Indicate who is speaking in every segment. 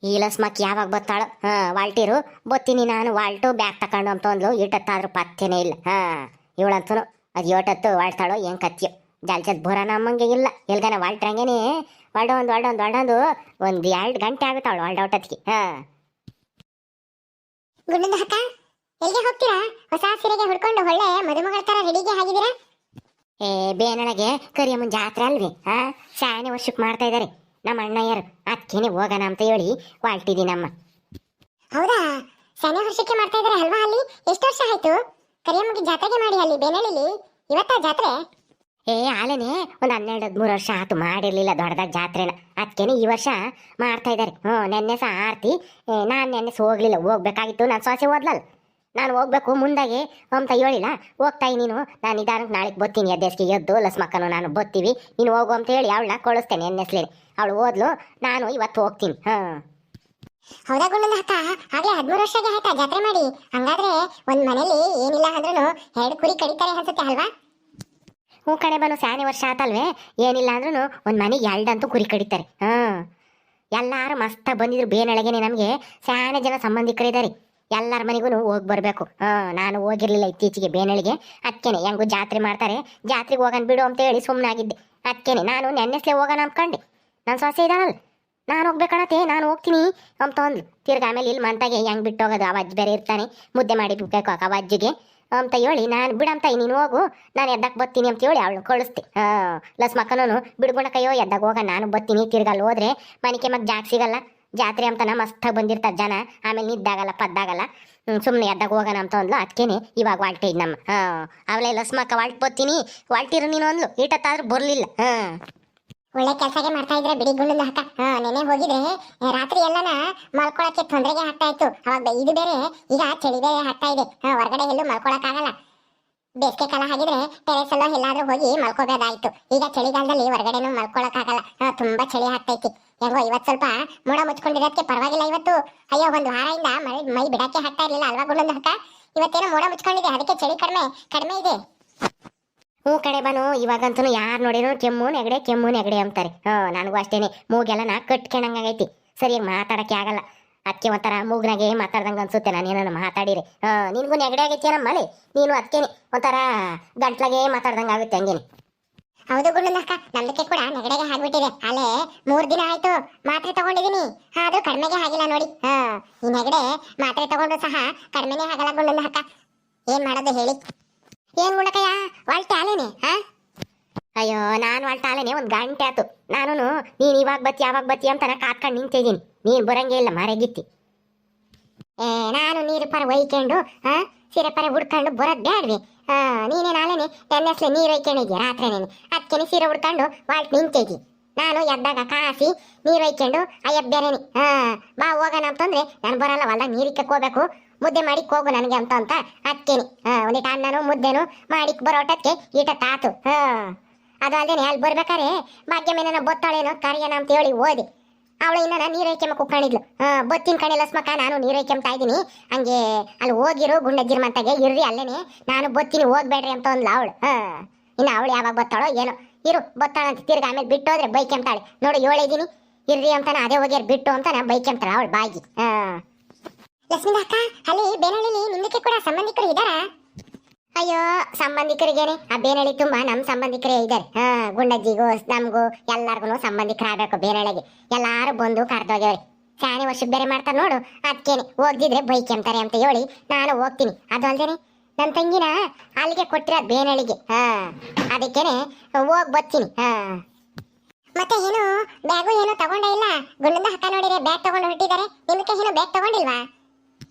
Speaker 1: ಈ ಲಸ್ಮಕ್ ಯಾವಾಗ ಬತ್ತಾಳು ವಾಲ್ಟಿರು ಬತ್ತೀನಿ ನಾನು ವಾಲ್ಟು ಬ್ಯಾಗ್ ತಕೊಂಡು ಅಂತ ಅಂದ್ಲು ಇಟ್ಟತ್ತಾದ್ರೂ ಪತ್ತೇನೇ ಇಲ್ಲ ಇವಳಂತೂ ಅದು ಯೋಟತ್ತು ವಾಳ್ತಾಳೋ ಏನ್ ಕತ್ತಿಯೋ ಜಲ್ಚದ್ ಬರೋಣ ಅಮ್ಮಂಗೆ ಇಲ್ಲ ಎಲ್ಗಾನ ವಾಲ್ಟ್ರಂಗೇನೆ ಒಳ್ಡೊಂದು ಒಂದು 2 ಗಂಟೆ ಆಗುತ್ತಾವಳು ಹೊಟ್ಟೊತ್ತಿಗೆ
Speaker 2: ಗುಂಡದ ಅಕ್ಕ ಎಲ್ಲಿಗೆ ಹೋಗ್ತೀರಾ? ಹೊಸ ಸೀರೆಗೆ ಹುಡ್ಕೊಂಡು ಒಳ್ಳೆ ಮದುಮಗಳ ತರ ರೆಡಿಗೆ ಆಗಿದ್ದೀರಾ?
Speaker 1: ಬೇನಳಗೆ ಕರಿಯಮ್ಮನ ಜಾತ್ರೆ ಅಲ್ವಿ ಶಾನೆ ವರ್ಷಕ್ಕೆ ಮಾಡ್ತಾ ಇದ್ದಾರೆ ನಮ್ಮ ಅಣ್ಣಯ್ಯರು. ಅದಕ್ಕೇನೆ ಹೋಗೋಣ ಅಂತ ಹೇಳಿ ಹೊಲ್ಟಿದ್ದೀನಮ್ಮ.
Speaker 2: ಹೌದಾ, ಶಾನೆ ವರ್ಷಕ್ಕೆ ಮಾಡ್ತಾ ಇದ್ದಾರೆ ಅಲ್ವಾ? ಅಲ್ಲಿ ಎಷ್ಟು ವರ್ಷ ಆಯ್ತು ಕರಿಯಮ್ಮಗೆ ಜಾತ್ರೆಗೆ ಮಾಡಿ ಅಲ್ಲಿ ಬೇನಳ್ಳಿಲಿ? ಇವತ್ತ ಜಾತ್ರೆ?
Speaker 1: ಆಲೇನೆ ಒಂದು 12-13 ವರ್ಷ ಆತು ಮಾಡಿರ್ಲಿಲ್ಲ ದೊಡ್ಡದಾಗ ಜಾತ್ರೆನ. ಅದಕ್ಕೇನೆ ಈ ವರ್ಷ ಮಾಡ್ತಾ ಇದ್ದಾರೆ. ನೆನ್ನೆ ಸಹ ಆರ್ತಿ. ನಾನು ನೆನ್ನೆ ಹೋಗ್ಲಿಲ್ಲ, ಹೋಗ್ಬೇಕಾಗಿತ್ತು. ನಾನು ಸೊಸೆ ಓದ್ಲಲ್ಲ, ನಾನು ಹೋಗ್ಬೇಕು ಮುಂದಾಗೆ ಅಂತ ಹೇಳಿಲ್ಲ. ಹೋಗ್ತಾಯಿ ನೀನು, ನಾನು ನಿಧಾನಕ್ಕೆ ನಾಳೆಗೆ ಬತ್ತೀನಿ. ಎದ್ದೆಸ್ಗೆ ಎದ್ದು ಲಸ್ಮಕ್ಕನು ನಾನು ಬತ್ತೀವಿ, ನೀನು ಹೋಗು ಅಂತ ಹೇಳಿ ಅವಳನ್ನ ಕಳಿಸ್ತೇನೆ ಎನ್ನೆಸ್ಲೇನೆ. ಅವಳು ಓದ್ಲು, ನಾನು ಇವತ್ತು ಹೋಗ್ತೀನಿ.
Speaker 2: ಹೌದಾ ಗುಂಡದ ಅಕ್ಕ, ಆಗ್ಲೇ 13 ವರ್ಷಕ್ಕೆ ಆಯ್ತಾ ಜಾತ್ರೆ ಮಾಡಿ? ಹಂಗಾದ್ರೆ ಒಂದ್ ಮನೇಲಿ ಏನಿಲ್ಲ ಅಂದ್ರೂ 2 ಕುರಿ ಕಡಿತಾರೆ ಅನ್ಸುತ್ತೆ ಅಲ್ವಾ?
Speaker 1: ಹ್ಞೂ ಕಣೆ ಬನ್ನು, ಸ್ಯಾನೆ ವರ್ಷ ಆತಲ್ವೇ. ಏನಿಲ್ಲ ಅಂದ್ರೂ ಒಂದು ಮನೆಗೆ 2 ಕುರಿ ಕಡಿತಾರೆ. ಎಲ್ಲಾರು ಮಸ್ತಾಗಿ ಬಂದಿದ್ರು ಬೇನೊಳಗೇನೆ. ನಮಗೆ ಸ್ಯಾನೆ ಜನ ಸಂಬಂಧಿಕರಿದ್ದಾರೆ. ಎಲ್ಲರ ಮನೆಗೂ ಹೋಗಿ ಬರಬೇಕು. ನಾನು ಹೋಗಿರ್ಲಿಲ್ಲ ಇತ್ತೀಚೆಗೆ ಬೇನಳಿಗೆ. ಅದಕ್ಕೇನೆ ಹೆಂಗು ಜಾತ್ರೆ ಮಾಡ್ತಾರೆ, ಜಾತ್ರೆಗೆ ಹೋಗೋಣ ಬಿಡು ಅಂತ ಹೇಳಿ ಸುಮ್ಮನಾಗಿದ್ದೆ. ಅದಕ್ಕೇನೆ ನಾನು ನೆನ್ನೆಸ್ಲೆ ಹೋಗೋಣ ಅಂದ್ಕೊಂಡೆ. ನನ್ನ ಸೊಸೆ ಇದ್ದಾಳಲ್ಲ, ನಾನು ಹೋಗ್ಬೇಕಣತೆ, ನಾನು ಹೋಗ್ತೀನಿ ಅಂತ ಅಂದ್ಲು. ತಿರ್ಗಿ ಆಮೇಲೆ ಇಲ್ಲಿ ಮಂತಾಗೆ ಹೆಂಗೆ ಬಿಟ್ಟು ಹೋಗೋದು, ಅವಜ್ಜಿ ಬೇರೆ ಇರ್ತಾನೆ, ಮುದ್ದೆ ಮಾಡಿ ಬೇಕು ಅವಜ್ಜಿಗೆ ಅಂತ ಹೇಳಿ ನಾನು ಬಿಡಂತ ನೀನು ಹೋಗು, ನಾನು ಎದ್ದಕ್ಕೆ ಬರ್ತೀನಿ ಅಂತ ಹೇಳಿ ಅವಳು ಕಳಿಸ್ತೆ. ಲಸ್ಮಕ್ಕನೂ ಬಿಡ್ಗುಣಕಯ್ಯೋ ಎದ್ದಾಗ ಹೋಗೋಣ ನಾನು ಬರ್ತೀನಿ. ತಿರ್ಗಲ್ಲಿ ಹೋದ್ರೆ ಮನೆಗೆ ಮತ್ತೆ ಜಾಗ ಸಿಗಲ್ಲ. ಜಾತ್ರೆ ಅಂತನ ಮಸ್ತಾಗಿ ಬಂದಿರ್ತಾರೆ ಜನ, ಆಮೇಲೆ ನಿದ್ದಾಗಲ್ಲ ಪದ್ದಾಗಲ್ಲ. ಸುಮ್ಮನೆ ಎದ್ದಾಗ ಹೋಗೋಣ ಅಂತ ಅಂದ್ಲು. ಅದಕ್ಕೇನೆ ಇವಾಗ ವಾಲ್ಟೆ ನಮ್ಮ ಅವಳೇ ಲಸ್ಮಕ್ಕ ವಾಲ್ಟ್ ಬರ್ತೀನಿ ವಾಲ್ಟಿರು ನೀನು ಅಂದ್ಲು. ಈಟತ್ತಾದ್ರೂ ಬರಲಿಲ್ಲ.
Speaker 2: ಒಳ್ಳೆ ಕೆಲಸಕ್ಕೆ ಮಾಡ್ತಾ ಇದ್ರೆ ಬಿಡಿ ಗುಂಡದ ಅಕ್ಕ. ನೆನೆ ಹೋಗಿದ್ರೆ ರಾತ್ರಿ ಎಲ್ಲನ ಮಲ್ಕೊಳಕ್ಕೆ ತೊಂದರೆಗೆ ಆಗ್ತಾ ಇತ್ತು. ಅವಾಗ ಇದು ಬೇರೆ, ಈಗ ಚಳಿ ಬೇರೆ ಆಗ್ತಾ ಇದೆ. ಹೊರಗಡೆ ಎಲ್ಲೂ ಮಲ್ಕೊಳಕ್ ಆಗಲ್ಲ. ಬೇಸಿಗೆ ಕಾಲ ಆಗಿದ್ರೆ ಟೆರೆಸ್ ಎಲ್ಲ ಎಲ್ಲಾದ್ರೂ ಹೋಗಿ ಮಲ್ಕೋಬೇಕಾಯ್ತು. ಈಗ ಚಳಿಗಾಲದಲ್ಲಿ ಹೊರಗಡೆನೂ ಮಲ್ಕೊಳಕ್ ಆಗಲ್ಲ, ತುಂಬಾ ಚಳಿ ಆಗ್ತೈತಿ. ಹೆಂಗೋ ಇವತ್ತು ಸ್ವಲ್ಪ ಮೋಡ ಮುಚ್ಕೊಂಡಿರೋದಕ್ಕೆ ಪರವಾಗಿಲ್ಲ. ಇವತ್ತು ಅಯ್ಯೋ ಒಂದು ವಾರದಿಂದ ಮೈ ಬಿಡಕ್ಕೆ ಆಗ್ತಾ ಇರ್ಲಿಲ್ಲ ಅಲ್ವಾ ಗುಂಡದ ಅಕ್ಕ? ಇವತ್ತೇನೋ ಮೋಡ ಮುಚ್ಕೊಂಡಿದೆ, ಅದಕ್ಕೆ ಚಳಿ ಕಡಿಮೆ ಇದೆ.
Speaker 1: ಹ್ಞೂ ಕಡೆ ಬನು, ಇವಾಗಂತೂ ಯಾರು ನೋಡಿರೋ ಕೆಮ್ಮು ನೆಗಡೆ ಅಂತಾರೆ. ನನಗೂ ಅಷ್ಟೇನೆ, ಮೂಗೆಲ್ಲ ಕಟ್ಕೊಂಡಂಗಾಗೈತಿ, ಸರಿಯಾಗಿ ಮಾತಾಡಕ್ಕೆ ಆಗಲ್ಲ. ಅದಕ್ಕೆ ಒಂಥರ ಮೂಗ್ನಾಗೆ ಮಾತಾಡ್ದಂಗೆ ಅನ್ಸುತ್ತೆ. ನಾನು ಏನಾರ ಮಾತಾಡಿರಿ ನಿನಗೂ ನೆಗಡೆ ಆಗೈತಿ ನಮ್ಮಲ್ಲಿ, ನೀನು ಅದಕ್ಕೇನೆ ಒಂಥರ ಗಂಟ್ಲಾಗೆ ಮಾತಾಡ್ದಂಗೆ ಆಗುತ್ತೆ ಹಂಗೇನೆ.
Speaker 2: ಹೌದು ಗುಂಡದ ಅಕ್ಕ, ನಮ್ದಕ್ಕೆ ಕೂಡ ನೆಗಡೆಗೆ ಆಗ್ಬಿಟ್ಟಿದೆ. ಅಲ್ಲೇ 3 ದಿನ ಆಯ್ತು ಮಾತ್ರೆ ತಗೊಂಡಿದೀನಿ, ಅದು ಕಡಿಮೆಗೆ ಆಗಿಲ್ಲ ನೋಡಿ. ಈ ನೆಗಡೆ ಮಾತ್ರೆ ತಗೊಂಡು ಸಹ ಕಡಿಮೆನೇ ಆಗಲ್ಲ ಗುಂಡದ ಅಕ್ಕ. ಏನ್ ಮಾಡೋದು ಹೇಳಿ? ಏನ್ ಗುಂಡಕಯ್ಯ ವಾಲ್ಟೆ ಆಲೇನೆ?
Speaker 1: ಅಯ್ಯೋ ನಾನು ವಾಲ್ಟ ಆಲೇನೆ, 1 ಗಂಟೆ ಆಯ್ತು. ನಾನು ನೀನು ಇವಾಗ ಬತ್ತಿ ಅಂತ ಕಾತ್ಕೊಂಡು ನಿಂತಿದ್ದೀನಿ. ನೀನು ಬರಂಗೇ ಇಲ್ಲ ಮರೆಗಿತ್ತಿ.
Speaker 2: ನಾನು ನೀರು ಪರ ಒಯ್ಕೊಂಡು ಸೀರೆ ಪರ ಹುಡ್ಕೊಂಡು ಬರೋದ್ ಬ್ಯಾಡ್ವಿ. ನೀನೇನು ಆಲೇನೆ ನೆನ್ನೆಸ್ಲೆ ನೀರು ಒಯ್ಕೊಂಡಿದ್ಯಾ ರಾತ್ರಿ ನೆನೆ, ಅದಕ್ಕೆ ಸೀರೆ ಹುಡ್ಕೊಂಡು ವಾಲ್ಟ್ ನಿಂತಿದ್ದಿ. ನಾನು ಎದ್ದಾಗ ಕಾಸಿ ನೀರು ಒಯ್ಕೊಂಡು ಬೇರೆನಿ ಬಾ ಹೋಗೋಣ ಅಂತಂದ್ರೆ ನಾನು ಬರಲ್ಲ, ಹೊಲ್ದಾಗ ನೀರಿಕ್ಕೆ ಹೋಗ್ಬೇಕು, ಮುದ್ದೆ ಮಾಡಿಕ್ ಹೋಗು ನನಗೆ ಅಂತ ಅದಕ್ಕೇನೆ ಒಂದಿಟ್ಟು ಅನ್ನನು ಮುದ್ದೆನು ಮಾಡಿಕ್ ಬರೋಟಕ್ಕೆ ಈಟ ತಾತು. ಅದು ಅಲ್ದೇನೆ ಅಲ್ಲಿ ಬರ್ಬೇಕಾರೆ ಭಾಗ್ಯಮೇನ ಬೊತ್ತಾಳೇನೋ ಕರಿಯನ ಅಂತ ಹೇಳಿ ಓದಿ ಅವಳು ಇನ್ನ ನೀರು ಐಕೆಮ್ಮ ಕುಕ್ಕೊಂಡಿದ್ಲು. ಬೊತ್ತಿನ ಕಣೆ ಲಸ್ಮಕ್ಕ, ನಾನು ನೀರು ಐಕೆಮ್ತಾ ಇದ್ದೀನಿ, ಹಂಗೆ ಅಲ್ಲಿ ಹೋಗಿರು ಗುಂಡಜ್ಜಿರ್ ಮಂತಾಗೆ ಇರ್ರಿ ಅಲ್ಲೇನೆ, ನಾನು ಬೊತ್ತೀನಿ ಹೋಗ್ಬೇಡ್ರಿ ಅಂತ ಅಂದ್ಲು ಅವಳು. ಇನ್ನು ಅವಳು ಯಾವಾಗ ಬತ್ತಾಳೋ ಏನೋ, ಇರು ಬತ್ತಾಳ ಅಂತ ತಿರ್ಗಿ ಆಮೇಲೆ ಬಿಟ್ಟು ಹೋದ್ರೆ ಬೈಕೆಂತಾಳೆ. ನೋಡಿ ಹೇಳಿದ್ದೀನಿ ಇರ್ರಿ ಅಂತಾನೆ, ಅದೇ ಹೋಗ್ಯಾರ ಬಿಟ್ಟು ಅಂತಾನೆ ಬೈಕೆಂತಾಳೆ ಅವಳು ಬಾಯಿಗೆ. ಲಕ್ಷ್ಮೀ ಅಕ್ಕ, ಅಲ್ಲಿ ಬೇನಳ್ಳಿಲಿ ನಿಮ್ಮಕ್ಕೆ ಕೂಡ ಸಂಬಂಧಿಕರು ಇದ್ದಾರಾ?
Speaker 1: ಅಯ್ಯೋ ಸಂಬಂಧಿಕರಿಗೇನೆ, ಆ ಬೇನಳ್ಳಿ ತುಂಬಾ ನಮ್ಮ ಸಂಬಂಧಿಕರೇ ಇದ್ದಾರೆ. ಗುಂಡಜ್ಜಿಗೂ ನಮಗೂ ಎಲ್ಲಾರ್ಗು ಸಂಬಂಧಿಕರಾಗಬೇಕು. ಬೇನಳ್ಳಿಗೆ ಎಲ್ಲಾರು ಬಂದು ಕರೆದೋಗ್ಯವ್ರಿ. ಶಾನೆ ವರ್ಷಕ್ಕೆ ಬೇರೆ ಮಾಡ್ತಾರೆ ನೋಡು, ಅದಕ್ಕೇನೆ ಹೋಗ್ದಿದ್ರೆ ಬೈಕೆಂತಾರೆ ಅಂತ ಹೇಳಿ ನಾನು ಹೋಗ್ತೀನಿ. ಅದು ಅಲ್ದೇನೆ ನನ್ನ ತಂಗಿನ ಅಲ್ಲಿಗೆ ಕೊಟ್ಟಿರೋದು ಬೇನಳ್ಳಿಗೆ, ಅದಕ್ಕೇನೆ ಹೋಗಿ ಬರ್ತೀನಿ.
Speaker 2: ಮತ್ತೆ ಏನು ಬ್ಯಾಗು ಏನು ತಗೊಂಡೇ ಇಲ್ಲ? ಗುಂಡದ ಅಕ್ಕ ನೋಡಿದ್ರೆ ಬ್ಯಾಗ್ ತಗೊಂಡು ಹೊರಟಿದ್ದಾರೆ, ನಿಮ್ಮಕ್ಕೆ ಏನು ಬ್ಯಾಗ್ ತಗೊಂಡಿಲ್ವಾ?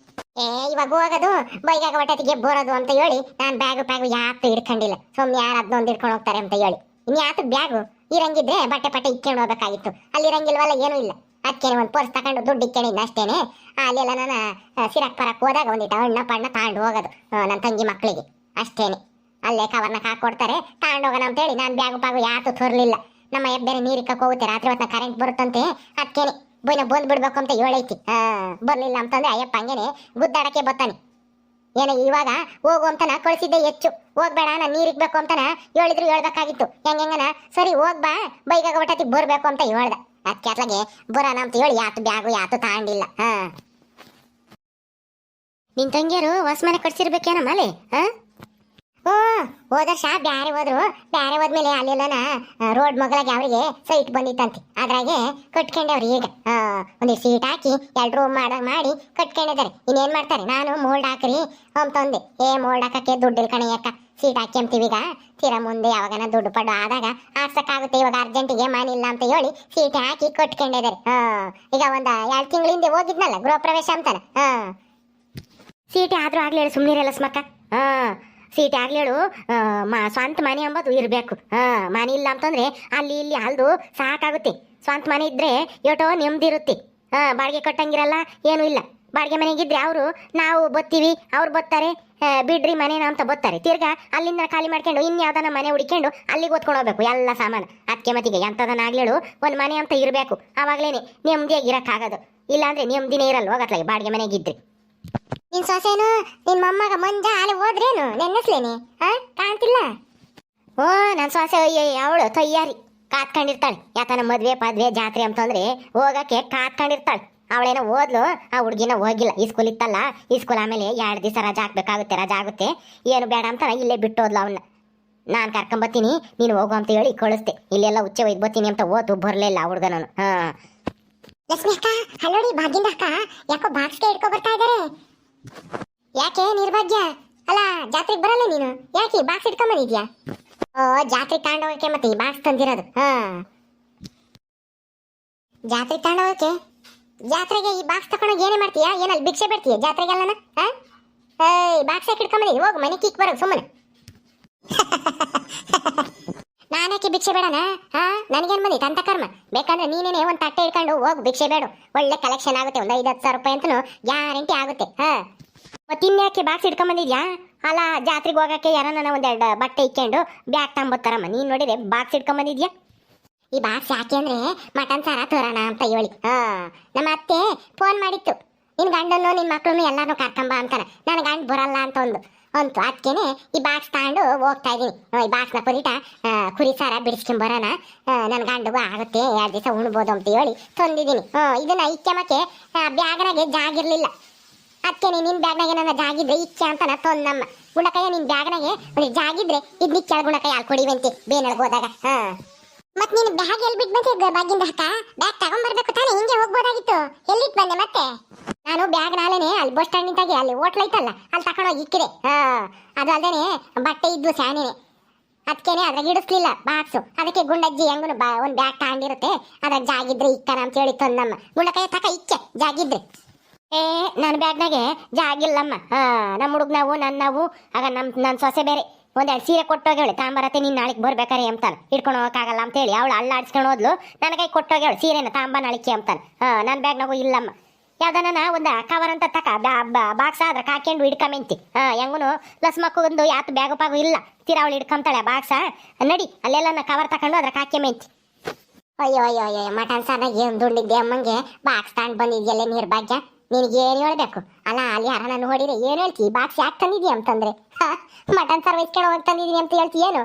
Speaker 1: ಇವಾಗ ಹೋಗೋದು ಬೈಗಾಗ ಒಟ್ಟತಿಗೆ ಬರೋದು ಅಂತ ಹೇಳಿ ನಾನು ಬ್ಯಾಗು ಯಾಕೆ ಹಿಡ್ಕೊಂಡಿಲ್ಲ. ಸುಮ್ಮನೆ ಯಾರು ಅದನ್ನೊಂದು ಹಿಡ್ಕೊಂಡು ಹೋಗ್ತಾರೆ ಅಂತ ಹೇಳಿ. ಇನ್ಯಾತು ಬ್ಯಾಗು ಇರಂಗಿದ್ರೆ ಬಟ್ಟೆ ಇಕ್ಕೊಂಡು ಹೋಗ್ಬೇಕಾಗಿತ್ತು. ಅಲ್ಲಿ ಇರಂಗಿಲ್ವಲ್ಲ, ಏನೂ ಇಲ್ಲ. ಅದಕ್ಕೇನೆ ಒಂದು ಪರ್ಸ್ ತಗೊಂಡು ದುಡ್ಡು ಇಕ್ಕೊಂಡಿದ್ದು ಅಷ್ಟೇನೆ. ಅಲ್ಲೆಲ್ಲ ನಾನು ಸಿರಕ್ ಪರಕ್ ಹೋದಾಗ ಒಂದಿಟ್ಟು ಹಣ್ಣ ಪಣ್ಣ ತಗೊಂಡು ಹೋಗೋದು ನನ್ನ ತಂಗಿ ಮಕ್ಕಳಿಗೆ ಅಷ್ಟೇನೆ. ಅಲ್ಲೇ ಕವರ್ನ ಹಾಕೊಡ್ತಾರೆ ತಗೊಂಡು ಹೋಗೋಣ ಅಂತೇಳಿ ನಾನು ಬ್ಯಾಗು ಯಾತು ತೋರ್ಲಿಲ್ಲ. ನಮ್ಮ ಬೇರೆ ನೀರಿಕ್ಕಕ್ಕೆ ಹೋಗುತ್ತೆ, ರಾತ್ರಿ ಹೊತ್ತ ಕರೆಂಟ್ ಬರುತ್ತಂತೆ. ಅದಕ್ಕೇನೆ ಬಂದು ಬಿಡ್ಬೇಕು ಅಂತ ಹೇಳೈತಿ. ಬರ್ಲಿಲ್ಲ ಅಂತಂದ್ರೆ ಅಯ್ಯಪ್ಪ ಹಂಗೇನೆ ಗುದ್ದಾಡಕ್ಕೆ ಬರ್ತಾನೆ. ಏನೋ ಇವಾಗ ಹೋಗು ಅಂತನ ಕಳಿಸಿದ್ದೆ ಹೆಚ್ಚು, ಹೋಗ್ಬೇಡ ನಾನು ನೀರಿಕ್ಬೇಕು ಅಂತನ ಹೇಳಿದ್ರು ಹೇಳ್ಬೇಕಾಗಿತ್ತು. ಹೆಂಗನ ಸರಿ ಹೋಗ್ಬಾ ಬೈಗಾಗ ಒಟ್ಟತಿಗೆ ಬರ್ಬೇಕು ಅಂತ ಹೇಳ್ದ.
Speaker 2: ಅದಕ್ಕೆ ಅತ್ಲಾಗೆ ಬರೋಣ ಅಂತ ಹೇಳಿ ಯಾತು ಬ್ಯಾಗು ಯಾತು ತಗೊಂಡಿಲ್ಲ.
Speaker 1: ನಿನ್ ತಂಗಿಯರು ಹೊಸ ಮನೆ ಕಟ್ಸಿರ್ಬೇಕೇನಮ್ಮ ಅಲ್ಲಿ
Speaker 2: ಓ ಹೋದ ವರ್ಷ ಬ್ಯಾರೆ ಹೋದ್ಮೇಲೆ ಅಲ್ಲೆಲ್ಲನ ರೋಡ್ ಮಗಳಾಗಿ ಅವ್ರಿಗೆ ಸೈಟ್ ಬಂದಿತ್ತಂತೆ. ಅದ್ರಾಗೆ ಕಟ್ಕೊಂಡವ್ರಿ ಈಗ ಒಂದಿಷ್ಟು ಸೀಟ್ ಹಾಕಿ 2 ರೂಮ್ ಮಾಡಿ ಕಟ್ಕೊಂಡಿದ್ದಾರೆ. ಇನ್ನೇನ್ ಮಾಡ್ತಾರೆ, ನಾನು ಮೋಲ್ಡ್ ಹಾಕ್ರಿ ಅಂತಂದೆ. ಮೋಲ್ಡ್ ಹಾಕಕ್ಕೆ ದುಡ್ಡಿಲ್ ಕಣಯ್ಯಕ್ಕ, ಸೀಟ್ ಹಾಕ್ಯಂತೀವಿ ಈಗ, ತೀರಾ ಮುಂದೆ ಯಾವಾಗನ ದುಡ್ಡು ಪಡ್ಡು ಆದಾಗ ಆಡ್ಸಕ್ಕಾಗುತ್ತೆ, ಇವಾಗ ಅರ್ಜೆಂಟಿಗೆ ಮನಿಲ್ಲ ಅಂತ ಹೇಳಿ ಸೀಟ್ ಹಾಕಿ ಕಟ್ಕೊಂಡಿದ್ದಾರೆ. ಈಗ ಒಂದ್ 2 ತಿಂಗಳ ಹಿಂದೆ ಹೋಗಿದ್ನಲ್ಲ ಗೃಹ ಪ್ರವೇಶ ಅಂತಾನ.
Speaker 1: ಸೀಟೆ ಆದ್ರೂ ಆಗ್ಲಿ ಹೇಳು, ಸುಮ್ಮನಿರಲ್ಲ ಸ್ಮಕ್ಕ. ಸೀಟೆ ಆಗ್ಲಿ ಹೇಳು, ಸ್ವಂತ ಮನೆ ಅಂಬದು ಇರಬೇಕು. ಮನೆ ಇಲ್ಲ ಅಂತಂದ್ರೆ ಅಲ್ಲಿ ಇಲ್ಲಿ ಅಲ್ದು ಸಾಕಾಗುತ್ತೆ. ಸ್ವಂತ ಮನೆ ಇದ್ರೆ ಏಟೋ ನೆಮ್ಮದಿ ಇರುತ್ತೆ. ಬಾಡಿಗೆ ಕಟ್ಟಂಗಿರಲ್ಲ, ಏನೂ ಇಲ್ಲ. ಬಾಡಿಗೆ ಮನೆಗಿದ್ರೆ ಅವರು ನಾವು ಬತ್ತೀವಿ, ಅವ್ರು ಬತ್ತಾರೆ, ಬಿಡ್ರಿ ಮನೇನ ಅಂತ ಬತ್ತಾರೆ. ತಿರ್ಗಾ ಅಲ್ಲಿಂದ ಖಾಲಿ ಮಾಡ್ಕೊಂಡು ಇನ್ಯಾವ್ದನ ಮನೆ ಹುಡ್ಕೊಂಡು ಅಲ್ಲಿಗೆ ಓದ್ಕೊಂಡು ಹೋಗ್ಬೇಕು ಎಲ್ಲ ಸಾಮಾನು. ಅದಕ್ಕೆ ಮತ್ತಿಗೆ ಎಂಥದನ್ನಾಗ್ಲೇಳು ಒಂದು ಮನೆ ಅಂತ ಇರಬೇಕು. ಆವಾಗಲೇನೆ ನೆಮ್ಮದಿಯಾಗಿ ಇರೋಕ್ಕಾಗೋದು. ಇಲ್ಲಾಂದ್ರೆ ನೆಮ್ಮದಿನೇ ಇರಲ್ಲ ಹೋಗತ್ಲಾಗೆ ಬಾಡಿಗೆ ಮನೆಗಿದ್ರೆ.
Speaker 2: ನಿನ್ ಸೊಸೆನು ನಿನ್ ಮೊಮ್ಮಗ ಮಂಜ ಅಲ್ಲಿ ಹೋದ್ರೇನು ನೆನ್ನೆಸ್ಲೇನೆ ಕಾಣ್ತಿಲ್ಲ.
Speaker 1: ಓ ನನ್ನ ಸೊಸೆ ಅವಳು ತಯ್ಯಾರಿ ಕಾತ್ಕೊಂಡಿರ್ತಾಳೆ. ಯಾಕನ ಮದ್ವೆ ಪದ್ವೆ ಜಾತ್ರೆ ಅಂತಂದ್ರೆ ಹೋಗಕ್ಕೆ ಕಾತ್ಕೊಂಡಿರ್ತಾಳೆ. ಅವಳೇನೋ ಓದ್ಲು, ಆ ಹುಡುಗಿನ ಹೋಗಿಲ್ಲ. ಈ ಸ್ಕೂಲ್ ಇತ್ತಲ್ಲ, ಈ ಸ್ಕೂಲ್ ಆಮೇಲೆ 2 ದಿವಸ ರಜಾ ಹಾಕ್ಬೇಕಾಗುತ್ತೆ. ರಜಾ ಆಗುತ್ತೆ, ಏನು ಬೇಡ ಅಂತ ಇಲ್ಲೇ ಬಿಟ್ಟೋದ್ಲು ಅವನ್ನ. ನಾನು ಕರ್ಕೊಂಬತ್ತೀನಿ, ನೀನು ಹೋಗು ಅಂತ ಹೇಳಿ ಕಳಿಸ್ತೆ. ಇಲ್ಲೆಲ್ಲ ಹುಚ್ಚೆ ಒಯ್ದು ಬತ್ತೀನಿ ಅಂತ ಓತು ಬರಲಿಲ್ಲ ಆ ಹುಡುಗ. ನಾನು
Speaker 2: ಲಕ್ಷ್ಮಿ ಅಕ್ಕ ಹಲೋಡಿ ಭಾಗ್ಯಂದ ಅಕ್ಕ ಯಾಕೋ ಬಾಕ್ಸ್ಗೆ ಇಟ್ಕೊ ಬರ್ತಾ ಇದಾರೆ. ಯಾಕೆ ನಿರ್ಭಾಗ್ಯ? ಅಲ್ಲ ಜಾತ್ರೆಗೆ ಬರಲ್ಲ ನೀನು, ಯಾಕೆ ಬಾಕ್ಸ್ ಇಟ್ಕೊಂಬಂದಿದ್ಯಾ? ಜಾತ್ರೆ ತಗೊಂಡೋಗಕ್ಕೆ ಮತ್ತೆ ಈ ಬಾಕ್ಸ್ ತಂದಿರೋದು. ಜಾತ್ರೆ ತಗೊಂಡೋಗಕ್ಕೆ, ಜಾತ್ರೆಗೆ ಈ ಬಾಕ್ಸ್ ತಗೊಂಡೋಗಿ ಏನೇ ಮಾಡ್ತೀಯಾ? ಏನಲ್ಲಿ ಭಿಕ್ಷೆ ಬಿಡ್ತೀಯ ಜಾತ್ರೆಗೆಲ್ಲನ? ಬಾಕ್ಸ್ ಯಾಕೆ ಇಟ್ಕೊಂಬಂದಿ? ಹೋಗು ಮನೆ ಕಿಕ್ ಬರೋದು ಸುಮ್ಮನೆ. ನಾನಕ್ಕೆ ಭಿಕ್ಷೆ ಬೇಡನ? ನನಗೇನು ಬಂದಿತ್ತು ಅಂತ ಕರ್ಮ? ಬೇಕಂದ್ರೆ ನೀನೇನೆ ಒಂದು ತಟ್ಟೆ ಇಟ್ಕೊಂಡು ಹೋಗು, ಭಿಕ್ಷೆ ಬೇಡ. ಒಳ್ಳೆ ಕಲೆಕ್ಷನ್ ಆಗುತ್ತೆ, ಒಂದು 5-10 ಸಾವಿರ ರೂಪಾಯಿ ಅಂತಲೂ ಗ್ಯಾರಂಟಿ ಆಗುತ್ತೆ. ಮತ್ತೆ ಇನ್ಯಾಕೆ ಬಾಕ್ಸ್ ಇಟ್ಕೊಂಬಂದಿದ್ಯಾ? ಅಲ್ಲ ಜಾತ್ರೆಗೆ ಹೋಗಕ್ಕೆ ಯಾರನ್ನ 1-2 ಬಟ್ಟೆ ಇಕ್ಕೊಂಡು ಬ್ಯಾಗ್ ತಗೊಂಬತ್ತಾರಮ್ಮ. ನೀನು ನೋಡಿದ್ರೆ ಬಾಕ್ಸ್ ಇಟ್ಕೊಂಬಂದಿದ್ಯಾ? ಈ ಬಾಕ್ಸ್ ಯಾಕೆ ಅಂದ್ರೆ ಮಟನ್ ಸಾರ ತೋರೋಣ ಅಂತ ಹೇಳಿ ನಮ್ಮ ಅತ್ತೆ ಫೋನ್ ಮಾಡಿತ್ತು. ನಿನ್ ಗಂಡನ್ನು ನಿನ್ ಮಕ್ಕಳನ್ನು ಎಲ್ಲಾರು ಕರ್ಕೊಂಬ ಅಂತಾನೆ. ನನ್ನ ಗಂಡ ಬರಲ್ಲ ಅಂತ ಅಂತು. ಅದಕ್ಕೇನೆ ಈ ಬಾಕ್ಸ್ ತಗೊಂಡು ಹೋಗ್ತಾ ಇದೀನಿ. ಈ ಬಾಕ್ಸ್ನ ಪುರಿಟ ಕುರಿ ಸಾರ ಬಿಡಿಸ್ಕೊಂಬರೋಣ, ನನ್ನ ಗಂಡಗೂ ಆಗುತ್ತೆ, 2 ದಿವಸ ಉಣ್ಬೋದು ಅಂತ ಹೇಳಿ ತಂದಿದ್ದೀನಿ. ಇದನ್ನ ಇಕ್ಕಮಕ್ಕೆ ಬ್ಯಾಗ್ನಾಗೆ ಜಾಗಿರ್ಲಿಲ್ಲ. ಅದಕ್ಕೆ ನಿನ್ ಬ್ಯಾಗ್ನಾಗೆ ನನ್ನ ಜಾಗಿದ್ರೆ ಇಚ್ಚೆ ಅಂತ ತಂದಮ್ಮ. ಗುಂಡಕಾಯ ನಿನ್ ಬ್ಯಾಗ್ನಾಗೆ ಜಾಗಿದ್ರೆ ಇದ್ ನಿಚ್ಚ ಗುಂಡಕಾಯ ಹಾಕಿ ಕೊಡಿವಂತೆ ಬೇನೊಳಗೆ ಹೋದಾಗ. ಮತ್ ನೀನು ಬ್ಯಾಗ್ ಎಲ್ಲಿ ಬಿಟ್ಟು ಬಂದೆ ಬಾಗಿಂದ ಅಕ್ಕ? ಬ್ಯಾಗ್ ತಗೊಂಡ್ಬರ್ಬೇಕು ತಾನೆ, ಹಿಂಗೆ ಹೋಗ್ಬೋದಾಗಿತ್ತು. ಎಲ್ಲಿಟ್ಟು ಬಂದೆ ಮತ್ತೆ? ನಾನು ಬ್ಯಾಗ್ ನಾಳೆನೆ ಅಲ್ಲಿ ಬಸ್ ಸ್ಟ್ಯಾಂಡ್ ನಿಂತಾಗೆ ಅಲ್ಲಿ ಹೋಟ್ಲ್ ಐತಲ್ಲ ಅಲ್ಲಿ ತಕೊಂಡೋಗಿ ಇಕ್ಕಿದೆ. ಅದು ಅಲ್ದೇನೆ ಬಟ್ಟೆ ಇದ್ವು ಸ್ಯಾನೇನೆ, ಅದಕ್ಕೇನೆ ಅದ್ರಾಗ ಇಡಿಸ್ಲಿಲ್ಲ ಬಾಕ್ಸು. ಅದಕ್ಕೆ ಗುಂಡಜ್ಜಿ ಹೆಂಗು ಒಂದು ಬ್ಯಾಗ್ ತಗೊಂಡಿರುತ್ತೆ, ಅದ್ರಾಗ ಜಾಗಿದ್ರೆ ಇಕ್ಕನ ಅಂತ ಹೇಳಿ ತಂದಮ್ಮ. ಗುಂಡಕಾಯ ತಕ ಇಕ್ಕೆ ಜಾಗಿದ್ರೆ.
Speaker 1: ನನ್ನ ಬ್ಯಾಗ್ನಾಗೆ ಜಾಗಿಲ್ಲಮ್ಮ. ನಮ್ಮ ಹುಡುಗ ನಾವು ಆಗ ನನ್ನ ಸೊಸೆ ಬೇರೆ 1-2 ಸೀರೆ ಕೊಟ್ಟೋಗೇಳಿ ತಾಂಬರತ್ತೆ, ನೀನು ನಾಳೆಗೆ ಬರ್ಬೇಕಾರೆ ಅಂತಾನೆ. ಇಟ್ಕೊಂಡು ಹೋಗಕ್ಕಾಗಲ್ಲ ಅಂತೇಳಿ ಅವಳು ಅಲ್ಲಾಡ್ಸ್ಕೊಂಡು ಹೋದ್ಲು. ನನಗೆ ಕೊಟ್ಟೋಗೇಳು ಸೀರೆನ ತಾಂಬ ನಾಳಿಕೆ ಅಂತಾನೆ. ನನ್ನ ಬ್ಯಾಗ್ನಾಗೂ ಇಲ್ಲಮ್ಮ. ಯಾವ್ದನ ಒಂದು ಕವರ್ ಅಂತ ತಕ ಬಾಕ್ಸ್ ಆದ್ರೆ ಹಾಕೊಂಡು ಹಿಡ್ಕೊಂಬಂತಿ. ಹೆಂಗೂ ಲಸ್ಮಕ್ಕೊಂದು ಯಾತು ಬ್ಯಾಗು ಪಾಗು ಇಲ್ಲ, ತಿರಾವಳಿ ಹಿಡ್ಕೊಂತಾಳೆ ಆ ಬಾಕ್ಸ. ನಡಿ ಅಲ್ಲೆಲ್ಲ ಕವರ್ ತಕೊಂಡು ಅದ್ರ ಹಾಕ್ಯಮೆಂತಿ.
Speaker 2: ಅಯ್ಯೋ ಮಟನ್ ಸಾರ ಏನು ದುಡ್ಡಿದ್ದೆ ಅಮ್ಮಂಗೆ ಬಾಕ್ಸ್ ತಗೊಂಡು ಬಂದಿದ್ಯಲ್ಲ ನಿರ್ಭಾಗ್ಯ. ನಿನಗೆ ಏನು ಹೇಳ್ಬೇಕು? ಅಲ್ಲ ಅಲ್ಲಿ ಯಾರನ್ನ ನೋಡಿದ್ರೆ ಏನು ಹೇಳ್ತಿ? ಬಾಕ್ಸ್ ಯಾಕೆ ತಂದಿದ್ಯಾ ಅಂತಂದ್ರೆ ಮಟನ್ ಸಾರ್ ವಹಿಸ್ಕೊಂಡು ಹೋಗಿ ತಂದಿದ್ದೀನಿ ಅಂತ ಹೇಳ್ತಿ ಏನು?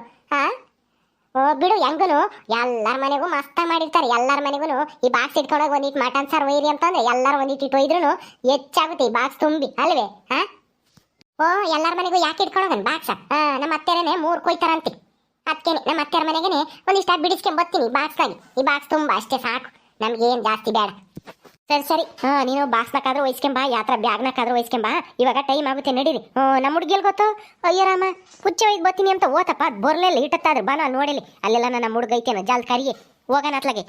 Speaker 2: ಬಿಡು, ಹೆಂಗನು ಎಲ್ಲರ ಮನೆಗೂ ಮಸ್ತ ಮಾಡಿರ್ತಾರೆ. ಎಲ್ಲರ ಮನೆಗೂ ಈ ಬಾಕ್ಸ್ ಇಟ್ಕೊಂಡೋಗಿ ಒಂದಿಟ್ಟು ಮಟನ್ ಸಾರ್ ಒಯ್ರಿ ಅಂತಂದ್ರೆ ಎಲ್ಲರೂ ಒಂದಿಟ್ಟು ಒಯ್ದ್ರು ಹೆಚ್ಚಾಗುತ್ತೆ ಈ ಬಾಕ್ಸ್ ತುಂಬಿ ಅಲ್ವೇ? ಎಲ್ಲರ ಮನೆಗೂ ಯಾಕೆ ಇಟ್ಕೊಂಡೋಗನ್ ಬಾಕ್ಸ? ನಮ್ಮ ಅತ್ತೆರೇನೆ 3 ಕೊಯ್ತಾರಂತೆ. ಅದಕ್ಕೇನೆ ನಮ್ಮ ಅತ್ತೆರ ಮನೆಗೇನೆ ಒಂದಿಷ್ಟ ಬಿಡಿಸ್ಕೊಂಡ್ ಬರ್ತೀನಿ ಬಾಕ್ಸ್ಗಾಗಿ. ಈ ಬಾಕ್ಸ್ ತುಂಬ ಅಷ್ಟೇ ಸಾಕು, ನಮ್ಗೇನು ಜಾಸ್ತಿ ಬೇಡ.
Speaker 1: ಸರಿ ನೀನು ಬಾಕ್ಸ್ನಕ್ಕಾದ್ರೂ ವಹಿಸ್ಕೊಂಬ, ಯಾತ್ರ ಬ್ಯಾಗ್ನಕ್ಕಾದ್ರೂ ವಹಿಸ್ಕೊಂಬ. ಇವಾಗ ಟೈಮ್ ಆಗುತ್ತೆ, ನಡೀರಿ. ನಮ್ಮ ಹುಡುಗಿಯಲ್ಲಿ ಗೊತ್ತು ಅಯ್ಯರಾಮ ಹುಚ್ಚ ಒಯ್ದು ಬರ್ತೀನಿ ಅಂತ ಓತಪ್ಪ. ಅದು ಬರಲಿಲ್ಲ, ಇಟ್ಟತ್ತಾದ್ರೆ ಬಾ ನಾನು ನೋಡಿಲಿ. ಅಲ್ಲೆಲ್ಲ ನನ್ನ ಹುಡುಗ ಐತೇನೋ ಜಲ್ ಕರಿಯೇ ಹೋಗೋಣ ಅತ್ಲಾಗೆ.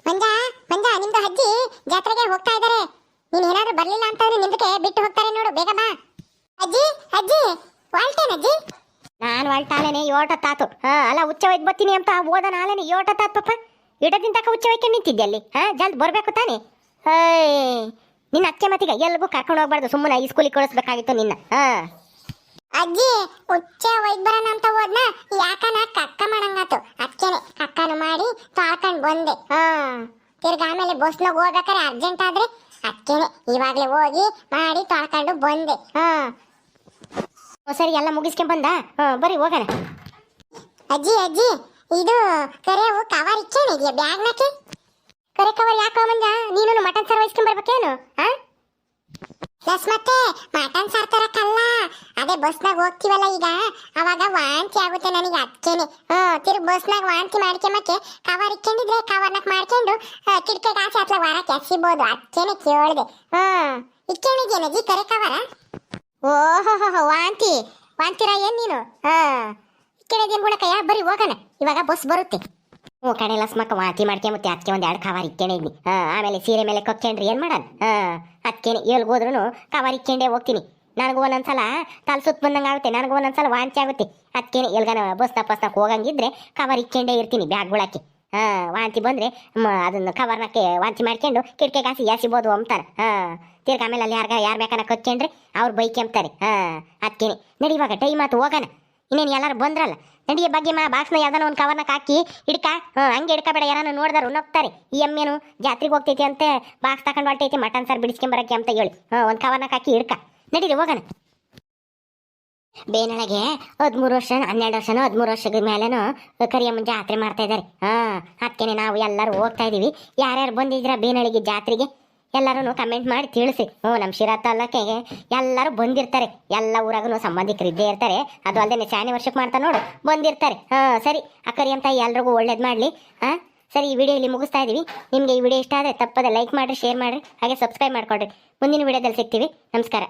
Speaker 2: ಮಂಜ ನಿಮ್ದು ಅಜ್ಜಿ ಜಾತ್ರೆಗೆ ಹೋಗ್ತಾ ಇದಾರೆ. ನೀನ್ ಏನಾದ್ರೂ ಬರ್ಲಿಲ್ಲ ಅಂತಂದ್ರೆ ನಿಮ್ದಕ್ಕೆ ಬಿಟ್ಟು ಹೋಗ್ತಾರೆ ನೋಡು, ಬೇಗ ಬಾ. ಅಜ್ಜಿ ವಾಲ್ಟೇನಜ್ಜಿ?
Speaker 1: ನಾನು ವಾಲ್ಟಾಲೇನೆ ಯೋಟತ್ತಾತು. ಅಲ್ಲ ಹುಚ್ಚ ಒಯ್ದು ಬರ್ತೀನಿ ಅಂತ ಓದನ ಆಲೇನೆ ಯೋಟತ್ತಾತ್ ಪಪ್ಪ. ಇಡದಿಂದ ತಕ ಹುಚ್ಚ ಒಯ್ಕೊಂಡು ನಿಂತಿದ್ದೆ ಅಲ್ಲಿ. ಜಲ್ದಿ ಬರಬೇಕು ತಾನೆ. ನಿನ್ನ ಅಕ್ಕೆ ಮತ್ತಿಗೆ ಎಲ್ಗೂ ಕರ್ಕೊಂಡು ಹೋಗ್ಬಾರ್ದು, ಸುಮ್ಮನೆ ಈ ಸ್ಕೂಲಿಗೆ ಕಳಿಸ್ಬೇಕಾಗಿತ್ತು ನಿನ್ನ.
Speaker 2: ಅಜ್ಜಿ ಹುಚ್ಚ ಒಯ್ದು ಬರೋಣ ಅಂತ ಹೋದ್ನ, ಯಾಕನ ಕಕ್ಕ ಮಾಡಂಗಾತು. ಅಕ್ಕೇನೆ ಕಕ್ಕನು ಮಾಡಿ ತೊಳ್ಕೊಂಡು ಬಂದೆ. ತಿರ್ಗ ಆಮೇಲೆ ಬಸ್ನಾಗ ಹೋಗ್ಬೇಕಾರೆ ಅರ್ಜೆಂಟ್ ಆದ್ರೆ ಅಕ್ಕೇನೆ ಇವಾಗ್ಲೇ ಹೋಗಿ ಮಾಡಿ ತೊಳ್ಕೊಂಡು ಬಂದೆ.
Speaker 1: ಸರಿ ಎಲ್ಲ ಮುಗಿಸ್ಕೊಂಡ್ ಬಂದ. ಬರೀ ಹೋಗೋಣ.
Speaker 2: ಅಜ್ಜಿ ಇದು ಕರೆಯವು ಕವರ್ ಇಚ್ಚೇನಿದೆಯಾ ಬ್ಯಾಗ್ನಕ್ಕೆ? ಕರೆ ಕವರ್ ಯಾಕೋ ಮಂಜ ನೀನು ಮಟನ್ ಸಾರು ಇಸ್ಕೊಂಡ್ ಬರ್ಬೇಕೇನು ಹಾ ಮತ್ತೆ ಮಟನ್ ಸಾರ್ ತರಕಲ್ಲ ಅದೇ ಬಸ್ನಾಗ ಹೋಗ್ತೀವಲ್ಲ ಈಗ ಅವಾಗ ವಾಂತಿ ಆಗುತ್ತೆ ನನಗೆ ಅದಕ್ಕೇನೆ ತಿರುಗಿ ಬಸ್ನಾಗ ವಾಂತಿ ಮಾಡ್ಕೊಂಬಕ್ಕೆ ಕವರ್ ಇಕ್ಕೊಂಡಿದ್ರೆ ಕವರ್ನಾಗ ಮಾಡ್ಕೊಂಡು ಕಿಟಕಿಗೆ ಆಚೆ ಹತ್ಲ ವಾರಕ್ಕೆ ಎಸಿಬೋದು ಅದಕ್ಕೇನೆ ಕೇಳಿದೆ ಇಕ್ಕೊಂಡಿದ್ದೇನೆ ಕರೆ ಕವರ ಓಹೋ ವಾಂತಿ ವಾಂತಿರ ಏನ್ ನೀನು ಇಕ್ಕೊಂಡಿದ್ದೇನು ಗುಣಕಯ್ಯ ಬರೀ ಹೋಗೋಣ ಇವಾಗ ಬಸ್ ಬರುತ್ತೆ
Speaker 1: ಹ್ಞೂ ಕಡೆ ಲಸ್ಮಕ್ಕ ವಾಂತಿ ಮಾಡ್ಕೊಂಬತ್ತೆ ಅದಕ್ಕೆ ಒಂದು 2 ಕವರ್ ಇಕ್ಕೊಂಡಿದ್ನಿ ಆಮೇಲೆ ಸೀರೆ ಮೇಲೆ ಕೊಕ್ಕೊಂಡ್ರಿ ಏನು ಮಾಡೋಣ ಅದಕ್ಕೇನೆ ಎಲ್ಗೋದ್ರೂ ಕವರ್ ಇಕ್ಕೊಂಡೇ ಹೋಗ್ತೀನಿ. ನನಗೂ ಒಂದೊಂದ್ಸಲ ತಲೆ ಸುತ್ತ ಬಂದಂಗೆ ಆಗುತ್ತೆ, ನನಗೂ ಒಂದೊಂದ್ಸಲ ವಾಂತಿ ಆಗುತ್ತೆ. ಅದಕ್ಕೇನೆ ಎಲ್ಗಾನ ಬಸ್ನಾಗ ಹೋಗಂಗಿದ್ರೆ ಕವರ್ ಇಕ್ಕೊಂಡೇ ಇರ್ತೀನಿ ಬ್ಯಾಗ್ಗಳಕ್ಕೆ. ವಾಂತಿ ಬಂದರೆ ಅದನ್ನು ಕವರ್ನಕ್ಕೆ ವಾಂತಿ ಮಾಡ್ಕೊಂಡು ಕಿಟಕಿಗೆ ಹಾಸಿ ಎಸಿಬೋದು ಅಂತಾರೆ. ತಿರ್ಗಿ ಆಮೇಲೆ ಅಲ್ಲಿ ಯಾರು ಬೇಕಾನ ಕೊಚ್ಕೊಂಡ್ರೆ ಅವ್ರು ಬೈಕೆಂಬ್ತಾರೆ. ಅದಕ್ಕೇನೆ ನಡಿ ಇವಾಗ ಟೈಮ್ ಆತು ಹೋಗೋಣ. ಇನ್ನೇನು ಎಲ್ಲರೂ ಬಂದ್ರಲ್ಲ ನಡಿಯ ಬಗ್ಗೆ ಬಾಕ್ಸ್ನ ಯಾವ್ದಾನ ಒಂದು ಕವರ್ನಾಗ ಹಾಕಿ ಹಿಡ್ಕ ಹಂಗೆ ಹಿಡ್ಕಬೇಡ, ಯಾರನ್ನ ನೋಡಿದಾರು ನಗ್ತಾರೆ. ಈ ಎಮ್ಮೆನು ಜಾತ್ರೆಗೆ ಹೋಗ್ತೈತಿ ಅಂತೆ ಬಾಕ್ಸ್ ತಗೊಂಡು ಹೊಲ್ಟೈತಿ ಮಟನ್ ಸಾರು ಬಿಡಿಸ್ಕೊಂಬರಕ್ಕೆ ಅಂತ ಹೇಳಿ ಒಂದು ಕವರ್ನಾಗ ಹಾಕಿ ಹಿಡ್ಕ ನಡೀರಿ ಹೋಗೋಣ. ಬೇನೊಳಗೆ 13 ವರ್ಷ 12 ವರ್ಷನೋ 13 ವರ್ಷದ ಮೇಲೇನೋ ಕರಿಯಮ್ಮನ ಜಾತ್ರೆ ಮಾಡ್ತಾ ಇದ್ದಾರೆ. ಅದಕ್ಕೇನೆ ನಾವು ಎಲ್ಲರೂ ಹೋಗ್ತಾ ಇದೀವಿ. ಯಾರ್ಯಾರು ಬಂದಿದ್ರ ಬೇನಳಿಗೆ ಜಾತ್ರೆಗೆ ಎಲ್ಲರೂ ಕಮೆಂಟ್ ಮಾಡಿ ತಿಳಿಸಿ. ನಮ್ಮ ಶಿರಾ ತಾಲೂಕಿಗೆ ಎಲ್ಲರೂ ಬಂದಿರ್ತಾರೆ, ಎಲ್ಲ ಊರಾಗೂ ಸಂಬಂಧಿಕರು ಇದ್ದೇ ಇರ್ತಾರೆ. ಅದು ಅಲ್ಲದೆ ಶಾನೆ ವರ್ಷಕ್ಕೆ ಮಾಡ್ತಾ ನೋಡು ಬಂದಿರ್ತಾರೆ. ಸರಿ ಆ ಕರಿಯಮ್ಮ ತಾಯಿ ಎಲ್ರಿಗೂ ಒಳ್ಳೇದು ಮಾಡಲಿ. ಸರಿ ಈ ವಿಡಿಯೋ ಇಲ್ಲಿ ಮುಗಿಸ್ತಾ ಇದೀವಿ. ನಿಮಗೆ ಈ ವಿಡಿಯೋ ಇಷ್ಟ ಆದರೆ ತಪ್ಪದೆ ಲೈಕ್ ಮಾಡಿರಿ, ಶೇರ್ ಮಾಡಿರಿ, ಹಾಗೆ ಸಬ್ಸ್ಕ್ರೈಬ್ ಮಾಡ್ಕೊಳ್ರಿ. ಮುಂದಿನ ವಿಡಿಯೋದಲ್ಲಿ ಸಿಗ್ತೀವಿ. ನಮಸ್ಕಾರ.